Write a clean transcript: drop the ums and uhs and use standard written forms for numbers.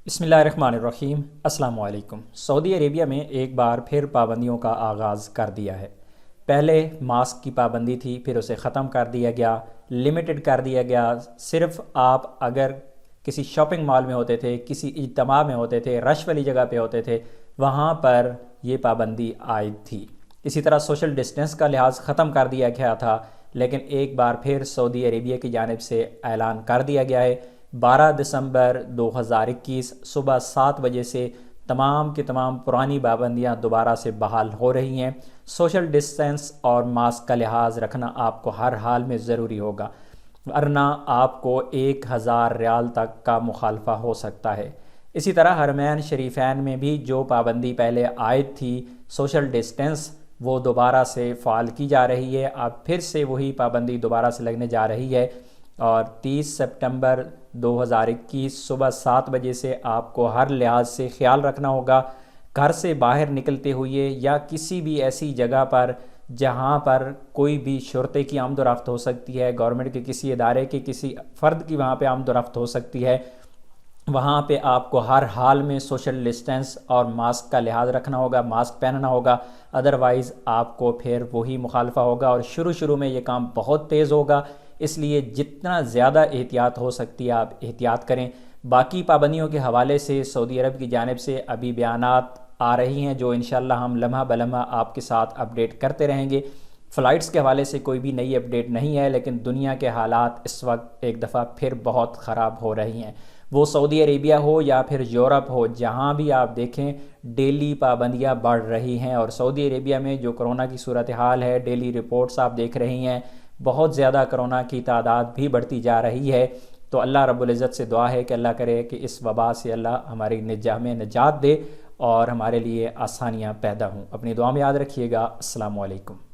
بسم اللہ الرحمن الرحیم۔ السلام علیکم۔ سعودی عربیہ میں ایک بار پھر پابندیوں کا آغاز کر دیا ہے۔ پہلے ماسک کی پابندی تھی، پھر اسے ختم کر دیا گیا، لمیٹڈ کر دیا گیا۔ صرف آپ اگر کسی شاپنگ مال میں ہوتے تھے، کسی اجتماع میں ہوتے تھے، رش والی جگہ پہ ہوتے تھے، وہاں پر یہ پابندی عائد تھی۔ اسی طرح سوشل ڈسٹینس کا لحاظ ختم کر دیا گیا تھا، لیکن ایک بار پھر سعودی عربیہ کی جانب سے اعلان کر دیا گیا ہے 12 دسمبر 2021 صبح 7 بجے سے تمام کی تمام پرانی پابندیاں دوبارہ سے بحال ہو رہی ہیں۔ سوشل ڈسٹینس اور ماسک کا لحاظ رکھنا آپ کو ہر حال میں ضروری ہوگا، ورنہ آپ کو 1000 ریال تک کا مخالفہ ہو سکتا ہے۔ اسی طرح حرمین شریفین میں بھی جو پابندی پہلے عائد تھی سوشل ڈسٹینس، وہ دوبارہ سے فعال کی جا رہی ہے۔ اب پھر سے وہی پابندی دوبارہ سے لگنے جا رہی ہے، اور 30 سپٹمبر 2021 صبح 7 بجے سے آپ کو ہر لحاظ سے خیال رکھنا ہوگا۔ گھر سے باہر نکلتے ہوئے یا کسی بھی ایسی جگہ پر جہاں پر کوئی بھی شرطے کی آمد و رفت ہو سکتی ہے، گورنمنٹ کے کسی ادارے کے کسی فرد کی وہاں پہ آمد و رفت ہو سکتی ہے، وہاں پہ آپ کو ہر حال میں سوشل ڈسٹینس اور ماسک کا لحاظ رکھنا ہوگا، ماسک پہننا ہوگا، ادروائز آپ کو پھر وہی مخالفہ ہوگا۔ اور شروع میں یہ کام بہت تیز ہوگا، اس لیے جتنا زیادہ احتیاط ہو سکتی ہے آپ احتیاط کریں۔ باقی پابندیوں کے حوالے سے سعودی عرب کی جانب سے ابھی بیانات آ رہی ہیں جو انشاءاللہ ہم لمحہ بلمحہ آپ کے ساتھ اپڈیٹ کرتے رہیں گے۔ فلائٹس کے حوالے سے کوئی بھی نئی اپڈیٹ نہیں ہے، لیکن دنیا کے حالات اس وقت ایک دفعہ پھر بہت خراب ہو رہی ہیں، وہ سعودی عربیہ ہو یا پھر یورپ ہو، جہاں بھی آپ دیکھیں ڈیلی پابندیاں بڑھ رہی ہیں۔ اور سعودی عربیہ میں جو کرونا کی صورتحال ہے، ڈیلی رپورٹس آپ دیکھ رہی ہیں، بہت زیادہ کرونا کی تعداد بھی بڑھتی جا رہی ہے۔ تو اللہ رب العزت سے دعا ہے کہ اللہ کرے کہ اس وبا سے اللہ ہماری ہمیں نجات دے اور ہمارے لیے آسانیاں پیدا ہوں۔ اپنی دعا میں یاد رکھیے گا۔ السلام علیکم۔